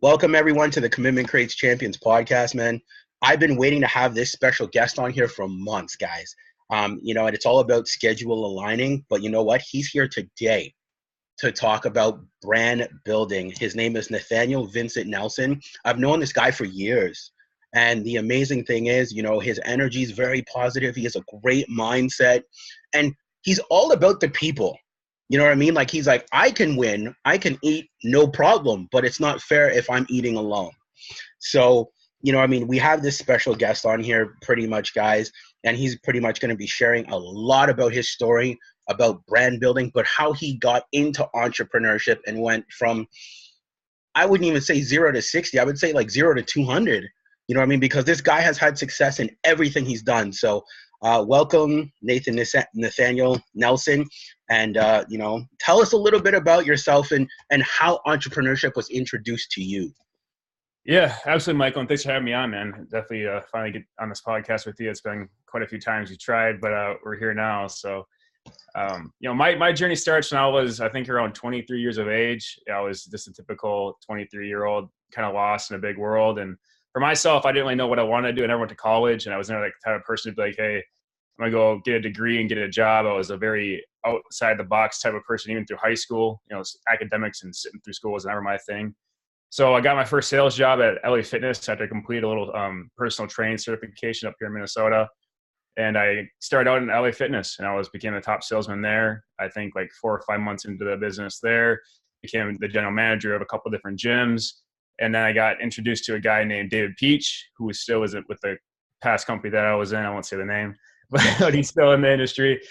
Welcome everyone to the Commitment Creates Champions podcast, man. I've been waiting to have this special guest on here for months, guys. And it's all about schedule aligning, but you know what? He's here today to talk about brand building. His name is Nathaniel Vincent Nelson. I've known this guy for years. And the amazing thing is, his energy is very positive. He has a great mindset and he's all about the people. You know what I mean? Like he's like, I can win, I can eat, no problem, but it's not fair if I'm eating alone. So, we have this special guest on here pretty much, guys, and he's pretty much going to be sharing a lot about his story, about brand building, but how he got into entrepreneurship and went from, I wouldn't even say 0 to 60. I would say like 0 to 200. You know what I mean? Because this guy has had success in everything he's done. So welcome, Nathaniel Nelson. And, tell us a little bit about yourself and how entrepreneurship was introduced to you. Yeah, absolutely, Michael. And thanks for having me on, man. Definitely finally get on this podcast with you. It's been quite a few times you tried, but we're here now. So, my journey starts when I was, I think, around 23 years of age. I was just a typical 23-year-old, kind of lost in a big world. And for myself, I didn't really know what I wanted to do. I never went to college, and I was never like the type of person to be like, hey, I'm going to go get a degree and get a job. I was a very outside the box type of person, even through high school. Academics and sitting through school was never my thing. So I got my first sales job at LA Fitness after I completed a little personal training certification up here in Minnesota. And I started out in LA Fitness, and I became the top salesman there. I think like 4 or 5 months into the business there, became the general manager of a couple of different gyms. And then I got introduced to a guy named David Peach, who still is with the past company that I was in. I won't say the name, but he's still in the industry.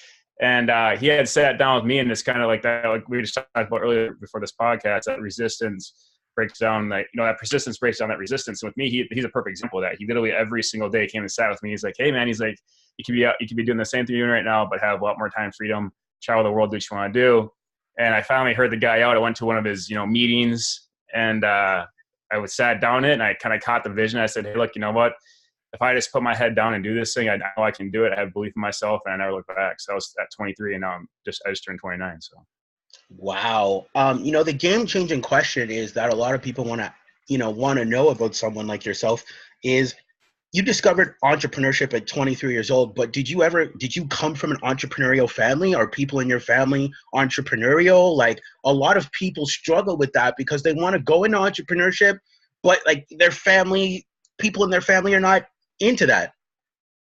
And he had sat down with me, and it's kind of like that, like we just talked about earlier before this podcast, that resistance breaks down that persistence breaks down that resistance. And with me, he's a perfect example of that. He literally every single day came and sat with me. He's like, hey man, he's like, you could be doing the same thing you're doing right now, but have a lot more time, freedom, travel the world, do what you want to do. And I finally heard the guy out. I went to one of his, meetings, and I sat down it, and I kind of caught the vision. I said, hey, look, you know what? If I just put my head down and do this thing, I know I can do it. I have belief in myself, and I never look back. So I was at 23, and now I just turned 29. So. Wow. The game-changing question is that a lot of people want to know about someone like yourself is you discovered entrepreneurship at 23 years old, but did you come from an entrepreneurial family? Are people in your family entrepreneurial? Like a lot of people struggle with that because they want to go into entrepreneurship, but like people in their family are not into that.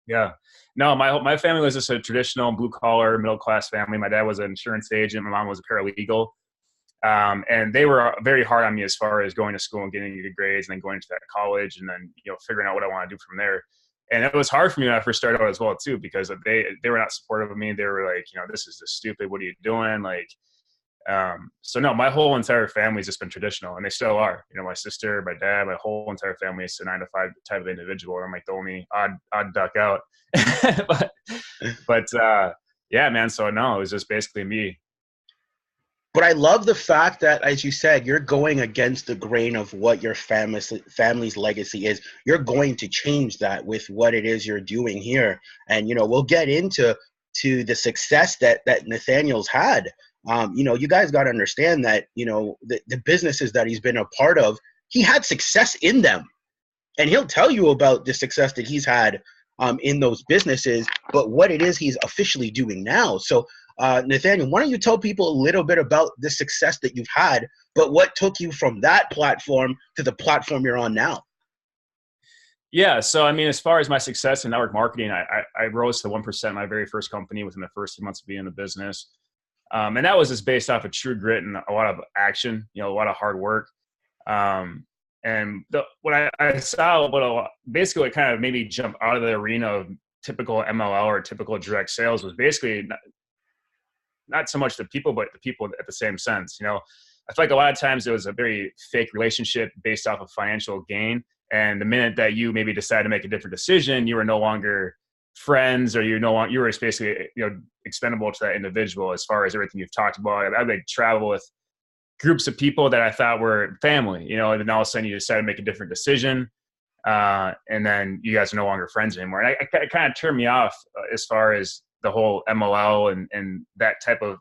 Yeah. No, my family was just a traditional blue-collar, middle-class family. My dad was an insurance agent. My mom was a paralegal. And they were very hard on me as far as going to school and getting good grades and then going to that college and then, figuring out what I want to do from there. And it was hard for me when I first started out as well, too, because they were not supportive of me. They were like, this is just stupid. What are you doing? So no, my whole entire family's just been traditional, and they still are. My sister, my dad, my whole entire family is a 9-to-5 type of individual. I'm like the only odd duck out. but yeah, man. So no, it was just basically me. But I love the fact that, as you said, you're going against the grain of what your family's legacy is. You're going to change that with what it is you're doing here. And, we'll get into the success that Nathaniel's had. You guys got to understand that, the businesses that he's been a part of, he had success in them. And he'll tell you about the success that he's had in those businesses, but what it is he's officially doing now. So, Nathaniel, why don't you tell people a little bit about the success that you've had, but what took you from that platform to the platform you're on now? Yeah. So, as far as my success in network marketing, I rose to 1% my very first company within the first 2 months of being in the business. And that was just based off of true grit and a lot of action, a lot of hard work. And what I saw, basically what kind of made me jump out of the arena of typical MLL or typical direct sales was basically not so much the people, but the people at the same sense. I feel like a lot of times it was a very fake relationship based off of financial gain. And the minute that you maybe decide to make a different decision, you were no longer friends, or you were just basically expendable to that individual as far as everything you've talked about. I would travel with groups of people that I thought were family, and then all of a sudden you decide to make a different decision. And then you guys are no longer friends anymore. And it kind of turned me off as far as the whole MLL and that type of,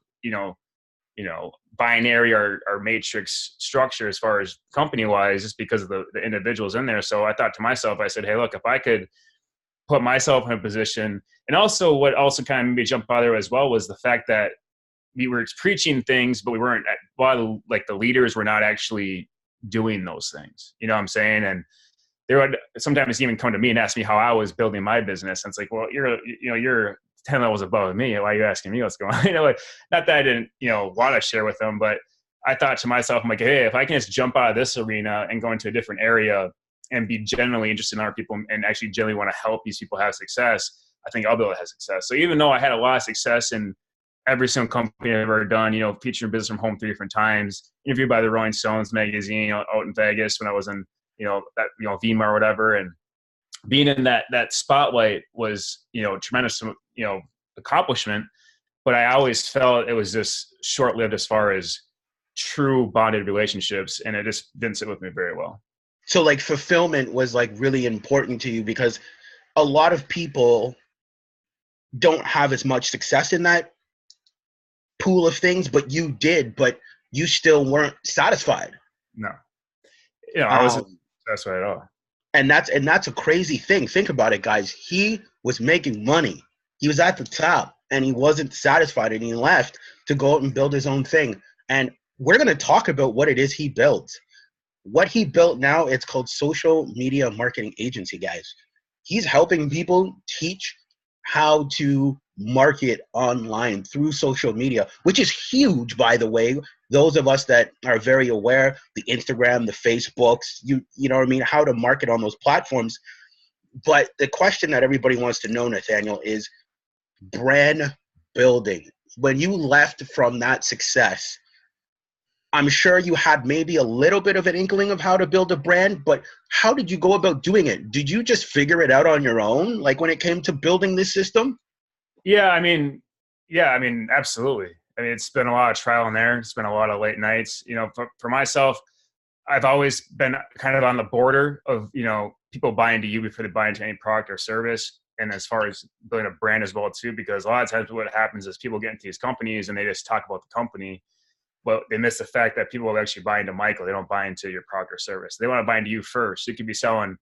binary or matrix structure as far as company wise, just because of the individuals in there. So I thought to myself, I said, hey, look, if I could put myself in a position, and also what also kind of made me jump out there as well was the fact that we were preaching things, but we weren't, a lot of like the leaders were not actually doing those things. You know what I'm saying? And they would sometimes even come to me and ask me how I was building my business. And it's like, well, you're 10 levels above me. Why are you asking me what's going on? Like, not that I didn't, want to share with them, but I thought to myself, I'm like, hey, if I can just jump out of this arena and go into a different area and be genuinely interested in our people and actually genuinely want to help these people have success, I think I'll be able to have success. So even though I had a lot of success in every single company I've ever done, featuring business from home 3 different times, interviewed by the Rolling Stones magazine out in Vegas when I was in, VMA or whatever. And being in that spotlight was, tremendous, accomplishment. But I always felt it was just short-lived as far as true bonded relationships. And it just didn't sit with me very well. So like fulfillment was like really important to you, because a lot of people don't have as much success in that pool of things, but you did, but you still weren't satisfied. No, I wasn't satisfied at all. And that's a crazy thing. Think about it, guys. He was making money. He was at the top and he wasn't satisfied, and he left to go out and build his own thing. And we're going to talk about what it is he built. What he built now, it's called Social Media Marketing Agency, guys. He's helping people teach how to market online through social media, which is huge, by the way. Those of us that are very aware, the Instagram, the Facebooks, you know what I mean, how to market on those platforms. But the question that everybody wants to know, Nathaniel, is brand building. When you left from that success, I'm sure you had maybe a little bit of an inkling of how to build a brand, but how did you go about doing it? Did you just figure it out on your own, like when it came to building this system? Yeah, absolutely. I mean, it's been a lot of trial and error. It's been a lot of late nights. For myself, I've always been kind of on the border of, people buying to you before they buy into any product or service. And as far as building a brand as well too, because a lot of times what happens is people get into these companies and they just talk about the company, but they miss the fact that people will actually buy into Michael. They don't buy into your product or service. They want to buy into you first. You could be selling,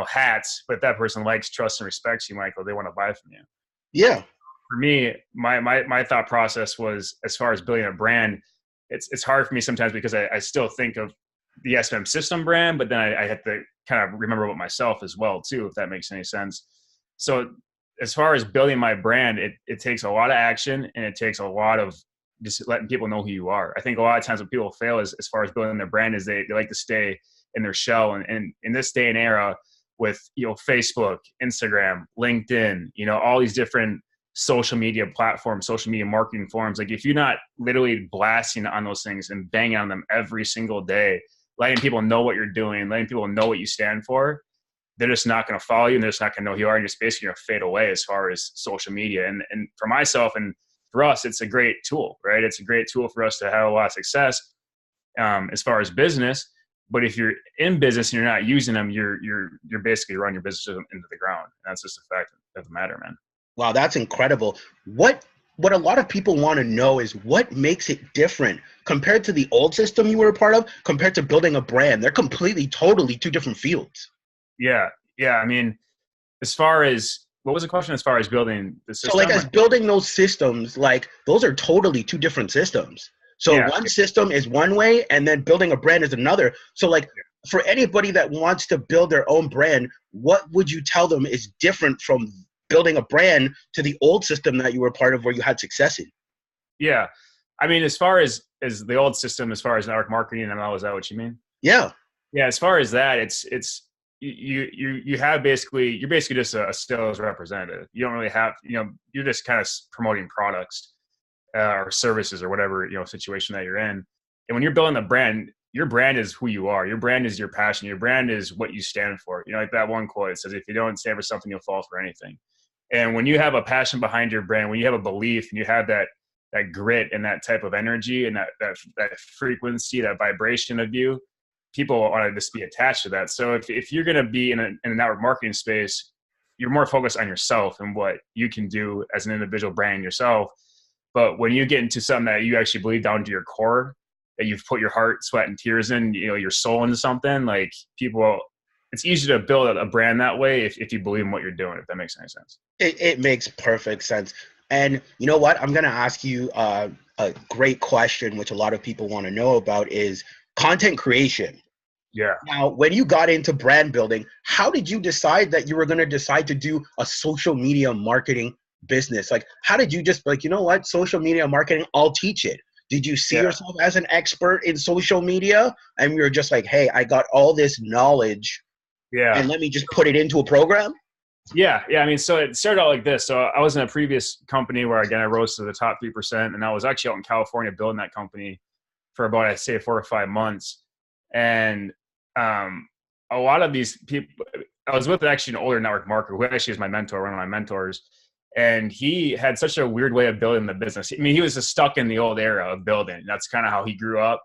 hats, but if that person likes, trusts, and respects you, Michael, they want to buy from you. Yeah. For me, my thought process was, as far as building a brand, it's hard for me sometimes because I still think of the SMM system brand, but then I have to kind of remember about myself as well too, if that makes any sense. So as far as building my brand, it takes a lot of action, and it takes a lot of just letting people know who you are. I think a lot of times when people fail as far as building their brand is they like to stay in their shell. And in this day and era with, Facebook, Instagram, LinkedIn, all these different social media platforms, social media marketing forums, like if you're not literally blasting on those things and banging on them every single day, letting people know what you're doing, letting people know what you stand for, they're just not going to follow you, and they're just not going to know who you are, and you're just basically going to fade away as far as social media. And for myself and for us, it's a great tool, right? It's a great tool for us to have a lot of success as far as business. But if you're in business and you're not using them, you're basically running your business into the ground. And that's just a fact of the matter, man. Wow, that's incredible. What a lot of people want to know is what makes it different compared to the old system you were a part of, compared to building a brand. They're completely, totally two different fields. Yeah. I mean, as far as, what was the question as far as building the system? So like as building those systems, like those are totally two different systems. So yeah. One system is one way, and then building a brand is another. So like for anybody that wants to build their own brand, what would you tell them is different from building a brand to the old system that you were part of where you had success in? Yeah. I mean, as far as the old system, as far as network marketing, I don't know, is that what you mean? Yeah. Yeah. As far as that, you're basically just a sales representative. You don't really have, you're just kind of promoting products or services or whatever, situation that you're in. And when you're building a brand, your brand is who you are. Your brand is your passion. Your brand is what you stand for. Like that one quote, it says, if you don't stand for something, you'll fall for anything. And when you have a passion behind your brand, when you have a belief and you have that grit and that type of energy and that frequency, that vibration of you, people want to just be attached to that. So if you're going to be in a network marketing space, you're more focused on yourself and what you can do as an individual brand yourself. But when you get into something that you actually believe down to your core, that you've put your heart, sweat, and tears in, your soul into something, like people, it's easy to build a brand that way if you believe in what you're doing, if that makes any sense. It makes perfect sense. And you know what? I'm going to ask you a great question, which a lot of people want to know about, is content creation. Yeah. Now, when you got into brand building, how did you decide that you were going to decide to do a social media marketing business? Like, how did you just like, you know what, social media marketing, I'll teach it. Did you see yourself as an expert in social media and you're just like, hey, I got all this knowledge and let me just put it into a program? Yeah. I mean, so it started out like this. So I was in a previous company where, again, I rose to the top 3%, and I was actually out in California building that company for about, I'd say, 4 or 5 months. And a lot of these people, I was with actually an older network marketer who actually is my mentor, one of my mentors. And he had such a weird way of building the business. I mean, he was just stuck in the old era of building. That's kind of how he grew up.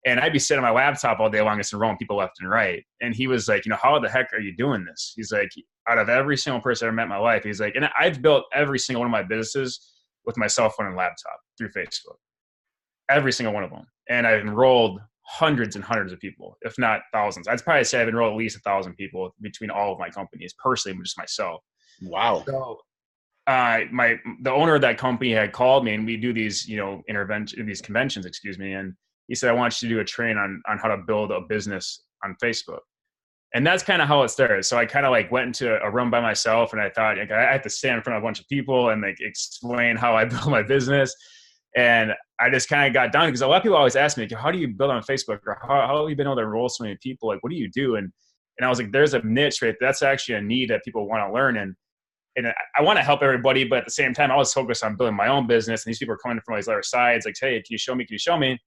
And I'd be sitting on my laptop all day long just enrolling people left and right. And he was like, how the heck are you doing this? He's like, out of every single person I ever met in my life, he's like, and I've built every single one of my businesses with my cell phone and laptop through Facebook. Every single one of them. And I've enrolled hundreds and hundreds of people, if not thousands. I'd probably say I've enrolled at least 1,000 people between all of my companies, personally, just myself. Wow. So the owner of that company had called me, and we do these, these conventions, and he said, I want you to do a train on how to build a business on Facebook. And that's kind of how it started. So I kind of like went into a room by myself, and I thought, like, I have to stand in front of a bunch of people and like explain how I build my business. And I just kind of got down, because a lot of people always ask me, like, how do you build on Facebook, or how have you been able to enroll so many people? Like, what do you do? And I was like, there's a niche, right? That's actually a need that people want to learn. And I want to help everybody, but at the same time, I was focused on building my own business. And these people are coming from all these other sides, like, hey, can you show me? Can you show me?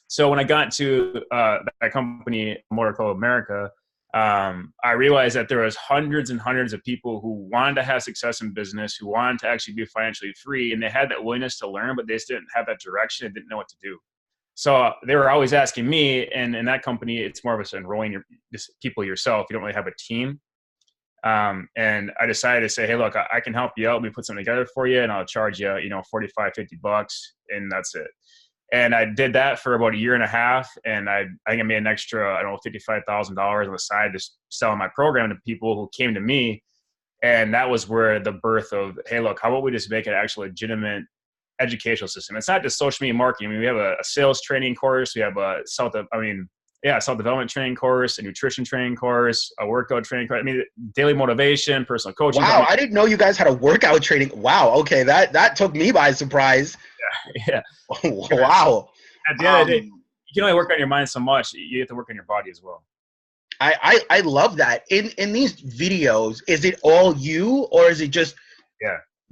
So when I got into that company, Motor Club America, I realized that there was hundreds and hundreds of people who wanted to have success in business, who wanted to actually be financially free, and they had that willingness to learn, but they just didn't have that direction and didn't know what to do. So they were always asking me, and in that company, it's more of a enrolling people yourself. You don't really have a team. And I decided to say, hey, look, I can help you out. Let me put something together for you, and I'll charge you, $45, $50, and that's it. And I did that for about 1.5 years, and I think I made an extra, $55,000 on the side just selling my program to people who came to me. And that was where the birth of, hey, look, how about we just make an actual legitimate educational system? It's not just social media marketing. I mean, we have a sales training course. We have a self-development training course, a nutrition training course, a workout training course. I mean, daily motivation, personal coaching. Wow, I didn't know you guys had a workout training. Wow, okay, that took me by surprise. Yeah. Wow. At the end of the day, you can only work on your mind so much. You have to work on your body as well. I love that. In these videos, is it all you, or is it just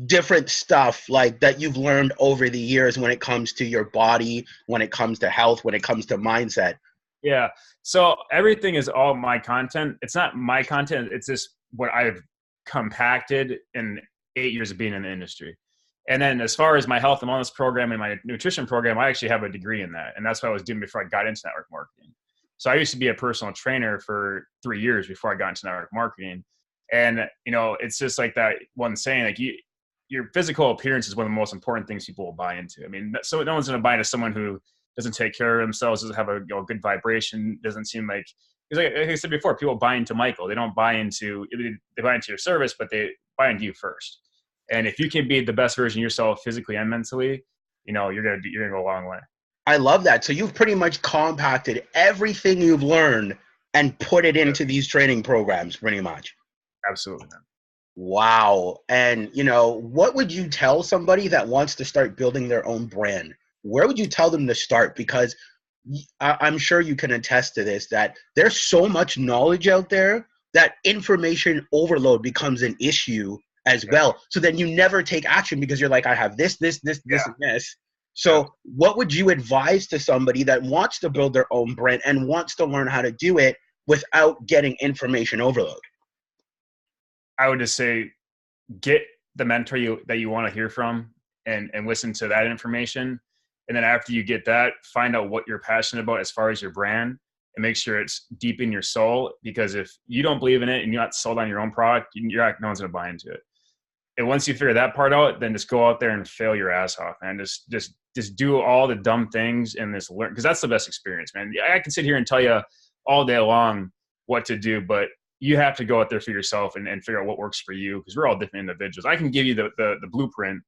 different stuff like that you've learned over the years when it comes to your body, when it comes to health, when it comes to mindset? Yeah. So everything is all my content. It's not my content. It's just what I've compacted in 8 years of being in the industry. And then as far as my health and wellness program and my nutrition program, I actually have a degree in that. And that's what I was doing before I got into network marketing. So I used to be a personal trainer for 3 years before I got into network marketing. And, it's just like that one saying, like, your physical appearance is one of the most important things people will buy into. I mean, so no one's going to buy into someone who doesn't take care of themselves, doesn't have a good vibration, doesn't seem like I said before, people buy into Michael. They don't buy into, they buy into your service, but they buy into you first. And if you can be the best version of yourself physically and mentally, you're gonna go a long way. I love that. So you've pretty much compacted everything you've learned and put it into these training programs, pretty much. Absolutely, man. Wow. And what would you tell somebody that wants to start building their own brand? Where would you tell them to start? Because I'm sure you can attest to this, that there's so much knowledge out there that information overload becomes an issue as well. So then you never take action because you're like, I have this, and this. So what would you advise to somebody that wants to build their own brand and wants to learn how to do it without getting information overload? I would just say, get the mentor that you want to hear from and listen to that information. And then after you get that, find out what you're passionate about as far as your brand, and make sure it's deep in your soul. Because if you don't believe in it and you're not sold on your own product, no one's going to buy into it. And once you figure that part out, then just go out there and fail your ass off, man. Just do all the dumb things and this learn, because that's the best experience, man. I can sit here and tell you all day long what to do, but you have to go out there for yourself and figure out what works for you, because we're all different individuals. I can give you the blueprint,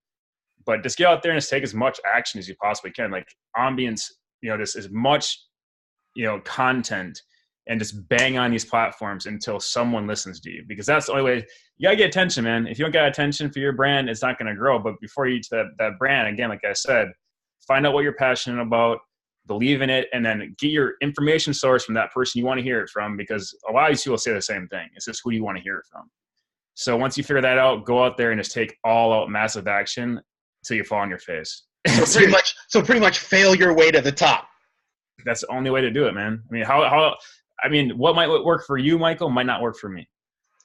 but just get out there and just take as much action as you possibly can. Like ambience, just as much, content, and just bang on these platforms until someone listens to you, because that's the only way. You gotta get attention, man. If you don't get attention for your brand, it's not going to grow. But before you reach that brand, again, like I said, find out what you're passionate about, believe in it, and then get your information source from that person you want to hear it from, because a lot of these people say the same thing. It's just who do you want to hear it from. So once you figure that out, go out there and just take all out massive action until you fall on your face. So pretty much fail your way to the top. That's the only way to do it, man. I mean, what might work for you, Michael, might not work for me.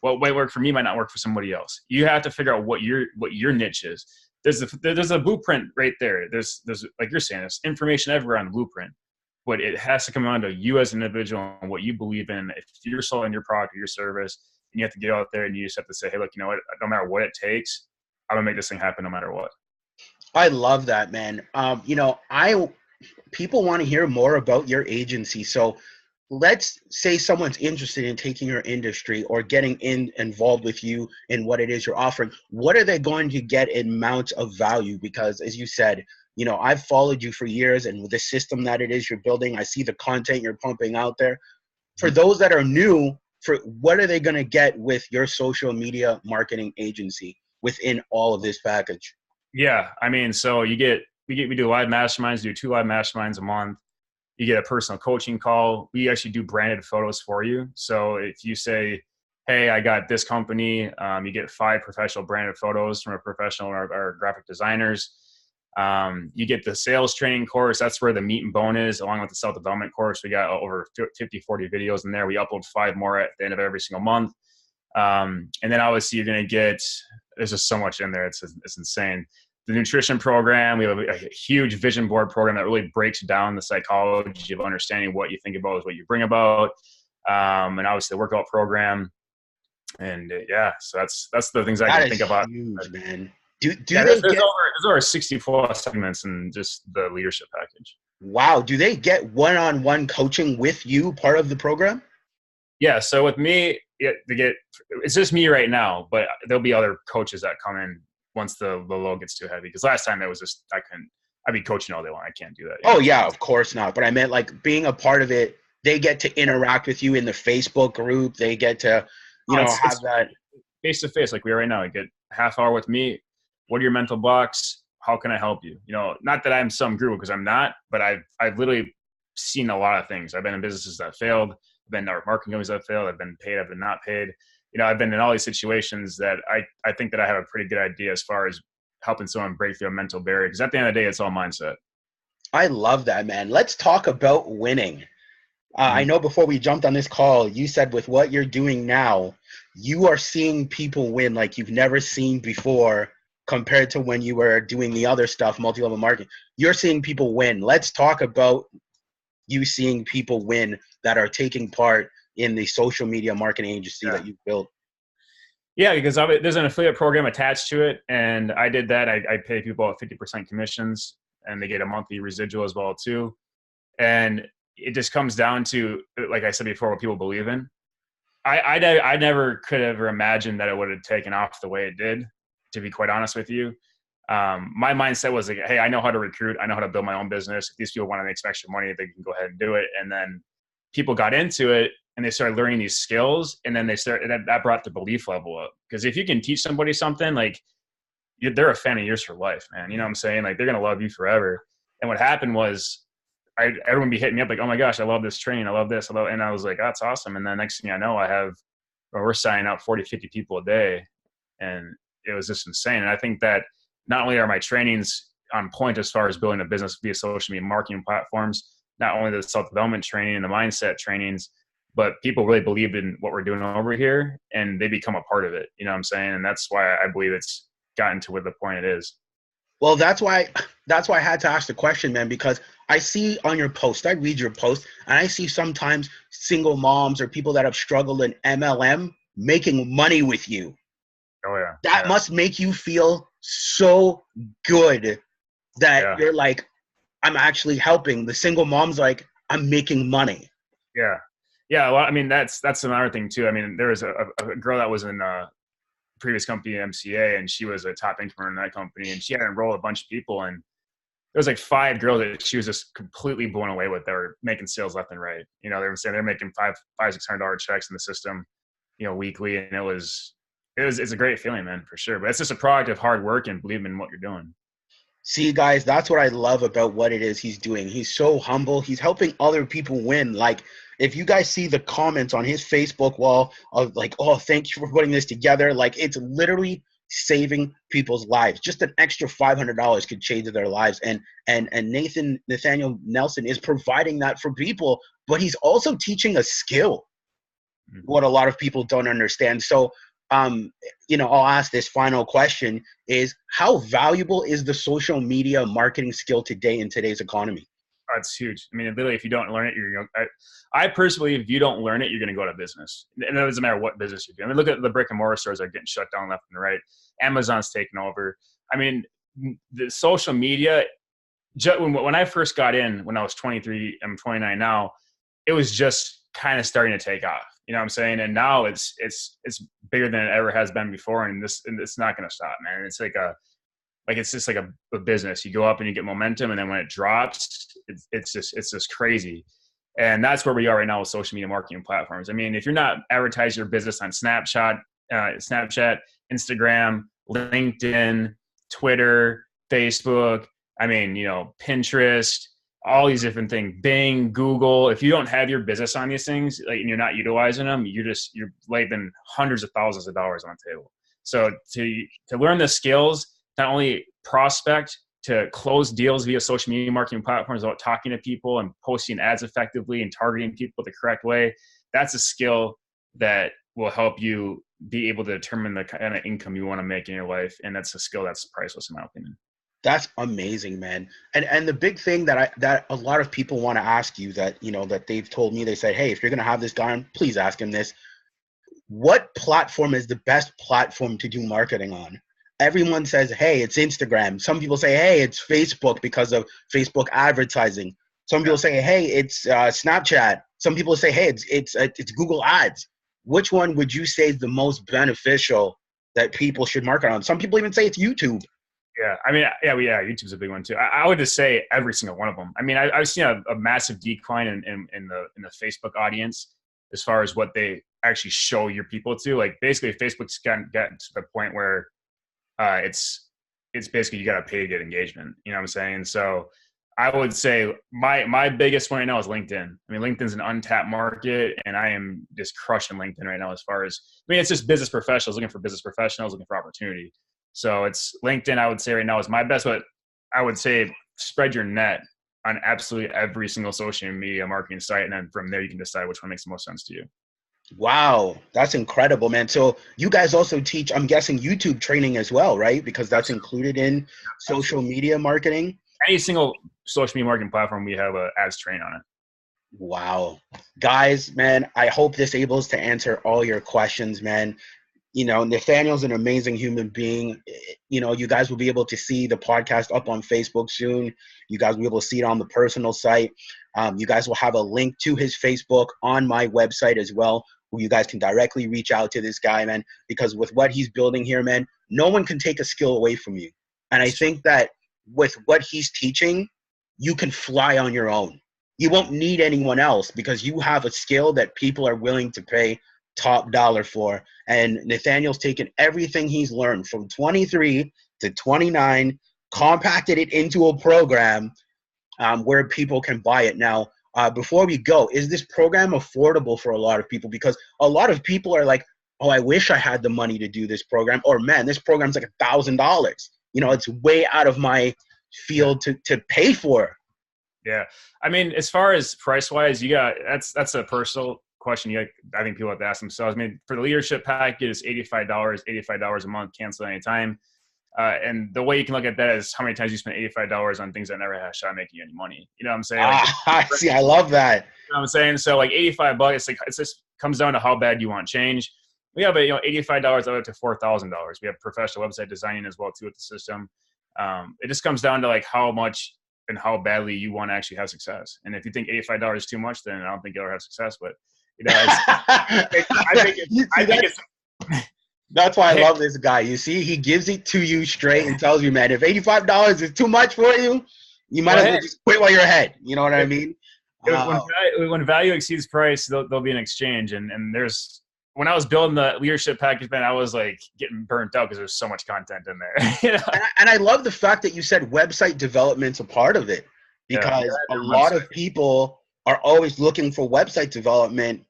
What might work for me might not work for somebody else. You have to figure out what your niche is. There's a blueprint right there. There's like you're saying, there's information everywhere on the blueprint, but it has to come down to you as an individual and what you believe in. If you're selling your product or your service, and you have to get out there and you just have to say, hey, look, you know what? No matter what it takes, I'm gonna make this thing happen no matter what. I love that, man. People want to hear more about your agency. So let's say someone's interested in taking your industry or getting involved with you in what it is you're offering. What are they going to get in amounts of value? Because as you said, I've followed you for years, and with the system that it is you're building, I see the content you're pumping out there. For those that are new, what are they going to get with your social media marketing agency within all of this package? Yeah. I mean, so we do live masterminds, do 2 live masterminds a month. You get a personal coaching call. We actually do branded photos for you. So if you say, hey, I got this company, you get 5 professional branded photos from a professional or graphic designers. You get the sales training course. That's where the meat and bone is, along with the self-development course. We got over 50, 40 videos in there. We upload 5 more at the end of every single month. And then obviously you're going to get, there's just so much in there. It's insane. The nutrition program, we have a huge vision board program that really breaks down the psychology of understanding what you think about is what you bring about. And obviously the workout program. And so that's the things I can think about. Huge, man. There's over 64 segments in just the leadership package. Wow. Do they get one-on-one coaching with you part of the program? Yeah. So with me, it's just me right now, but there'll be other coaches that come in once the load gets too heavy. Because last time it was just, I'd be coaching all day long. I can't do that. Oh yeah, of course not. But I meant like being a part of it, they get to interact with you in the Facebook group. They get to, have that face to face like we are right now. You get half hour with me. What are your mental blocks? How can I help you? Not that I'm some guru, because I'm not, but I've literally seen a lot of things. I've been in businesses that failed. I've been in marketing companies that failed. I've been paid. I've been not paid. I've been in all these situations that I think that I have a pretty good idea as far as helping someone break through a mental barrier. Because at the end of the day, it's all mindset. I love that, man. Let's talk about winning. I know before we jumped on this call, you said with what you're doing now, you are seeing people win like you've never seen before compared to when you were doing the other stuff, multi-level marketing. You're seeing people win. Let's talk about you seeing people win that are taking part in the social media marketing agency that you've built. Yeah, because there's an affiliate program attached to it, and I did that. I pay people at 50% commissions, and they get a monthly residual as well too. And it just comes down to, like I said before, what people believe in. I never could have imagined that it would have taken off the way it did, to be quite honest with you. My mindset was like, hey, I know how to recruit. I know how to build my own business. If these people want to make some extra money, they can go ahead and do it. And then people got into it, and they started learning these skills, and then that brought the belief level up. Because if you can teach somebody something, like they're a fan of yours for life, man. You know what I'm saying? Like they're going to love you forever. And what happened was everyone be hitting me up like, oh my gosh, I love this training. I love this. And I was like, that's awesome. And then next thing I know, we're signing up 40, 50 people a day. And it was just insane. And I think that not only are my trainings on point as far as building a business via social media marketing platforms, not only the self-development training and the mindset trainings, but people really believe in what we're doing over here, and they become a part of it. You know what I'm saying? And that's why I believe it's gotten to where the point it is. Well, that's why I had to ask the question, man, because I see on your post, I read your post, and I see sometimes single moms or people that have struggled in MLM making money with you. Oh yeah. That Yeah. must make you feel so good that Yeah. you're like, I'm actually helping. The single mom's like, I'm making money. Yeah. Yeah. Well, I mean, that's another thing too. I mean, there was a girl that was in previous company, MCA, and she was a top incomer in that company, and she had to enroll a bunch of people, and there was like 5 girls that she was just completely blown away with. They were making sales left and right. You know, they were saying they're making $600 checks in the system, you know, weekly, and it's a great feeling, man, for sure. But it's just a product of hard work and believing in what you're doing. See, guys, that's what I love about what it is he's doing. He's so humble. He's helping other people win. Like, if you guys see the comments on his Facebook wall of like, oh, thank you for putting this together, like, it's literally saving people's lives. Just an extra $500 could change their lives. And Nathaniel Nelson is providing that for people, but he's also teaching a skill, what a lot of people don't understand. So, I'll ask this final question is, how valuable is the social media marketing skill today in today's economy? Oh, it's huge. I mean, literally, if you don't learn it, I personally believe if you don't learn it, you're going to go out of business. And it doesn't matter what business you do. I mean, look at the brick and mortar stores that are getting shut down left and right. Amazon's taking over. I mean, the social media, when I first got in, when I was 23, I'm 29 now, it was just kind of starting to take off. You know what I'm saying? And now it's bigger than it ever has been before. And it's not going to stop, man. It's it's just like a business. You go up and you get momentum, and then when it drops, it's just crazy. And that's where we are right now with social media marketing platforms. I mean, if you're not advertising your business on Snapchat, Instagram, LinkedIn, Twitter, Facebook, I mean, Pinterest, all these different things, Bing, Google. If you don't have your business on these things, like, and you're not utilizing them, you're leaving hundreds of thousands of dollars on the table. So to learn the skills, not only prospect, to close deals via social media marketing platforms about talking to people and posting ads effectively and targeting people the correct way, that's a skill that will help you be able to determine the kind of income you want to make in your life. And that's a skill that's priceless, in my opinion. That's amazing, man. And the big thing that a lot of people want to ask you that, that they've told me, they said, hey, if you're going to have this guy on, please ask him this. What platform is the best platform to do marketing on? Everyone says, hey, it's Instagram. Some people say, hey, it's Facebook because of Facebook advertising. Some people say, hey, it's Snapchat. Some people say, hey, it's Google Ads. Which one would you say is the most beneficial that people should market on? Some people even say it's YouTube. Yeah, I mean, yeah, YouTube's a big one too. I would just say every single one of them. I mean, I've seen a massive decline in the Facebook audience as far as what they actually show your people to. Like, basically, Facebook's gotten to the point where it's basically you got to pay to get engagement. You know what I'm saying? So I would say my biggest one right now is LinkedIn. I mean, LinkedIn's an untapped market, and I am just crushing LinkedIn right now as far as, I mean, it's just business professionals looking for business professionals, looking for opportunity. So it's LinkedIn, I would say right now is my best, but I would say spread your net on absolutely every single social media marketing site. And then from there, you can decide which one makes the most sense to you. Wow, that's incredible, man. So you guys also teach, I'm guessing, YouTube training as well, right? Because that's included in social media marketing. Any single social media marketing platform, we have ads train on it. Wow. Guys, man, I hope this able to answer all your questions, man. Nathaniel's an amazing human being. You guys will be able to see the podcast up on Facebook soon. You guys will be able to see it on the personal site. You guys will have a link to his Facebook on my website as well, where you guys can directly reach out to this guy, man, because with what he's building here, man, no one can take a skill away from you. And I think that with what he's teaching, you can fly on your own. You won't need anyone else because you have a skill that people are willing to pay top dollar for. And Nathaniel's taken everything he's learned from 23 to 29, compacted it into a program where people can buy it. Now, before we go, is this program affordable for a lot of people? Because a lot of people are like, oh, I wish I had the money to do this program. Or, man, this program's like $1,000. It's way out of my field to pay for. Yeah. I mean, as far as price-wise, that's a personal question. I think people have to ask themselves. I mean, for the leadership package, it's $85 a month, cancel anytime. And the way you can look at that is how many times you spend $85 on things that never had a shot at making you any money. You know what I'm saying? See, I love that. You know what I'm saying? So like $85, it just comes down to how bad you want change. We have $85 up to $4,000. We have professional website designing as well too with the system. It just comes down to like how much and how badly you want to actually have success. And if you think $85 is too much, then I don't think you'll ever have success. But I think it's that's why I love this guy. You see, he gives it to you straight and tells you, man, if $85 is too much for you, you might as well just quit while you're ahead. You know what I mean? When value exceeds price, there'll be an exchange. And there's, when I was building the leadership package, man, I was like getting burnt out because there's so much content in there. And I love the fact that you said website development's a part of it, because a lot of people are always looking for website development.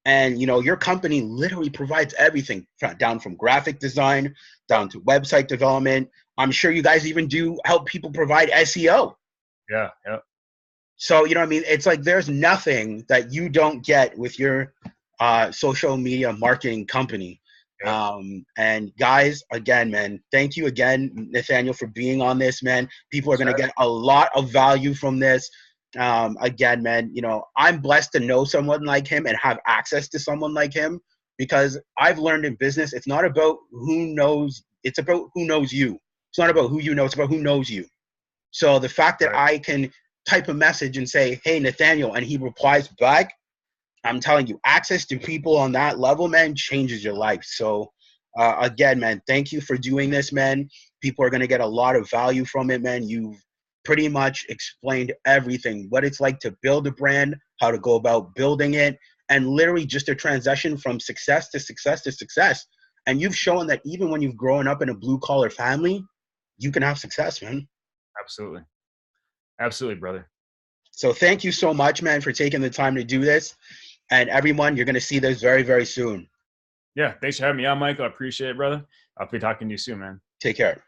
And, your company literally provides everything down from graphic design, down to website development. I'm sure you guys even do help people provide SEO. Yeah. So, you know what I mean? It's like there's nothing that you don't get with your social media marketing company. Yeah. And guys, again, man, thank you again, Nathaniel, for being on this, man. People are going to get a lot of value from this. Again, man, I'm blessed to know someone like him and have access to someone like him, because I've learned in business, it's not about who knows, it's about who knows you. It's not about who you know, it's about who knows you. So the fact that I can type a message and say, hey, Nathaniel, and he replies back, I'm telling you, access to people on that level, man, changes your life. So again, man, thank you for doing this, man. People are going to get a lot of value from it, man. You've pretty much explained everything, what it's like to build a brand, how to go about building it, and literally just a transition from success to success to success. And you've shown that even when you've grown up in a blue collar family, you can have success, man. Absolutely. Absolutely, brother. So thank you so much, man, for taking the time to do this. And everyone, you're going to see this very, very soon. Yeah. Thanks for having me on, Michael. I appreciate it, brother. I'll be talking to you soon, man. Take care.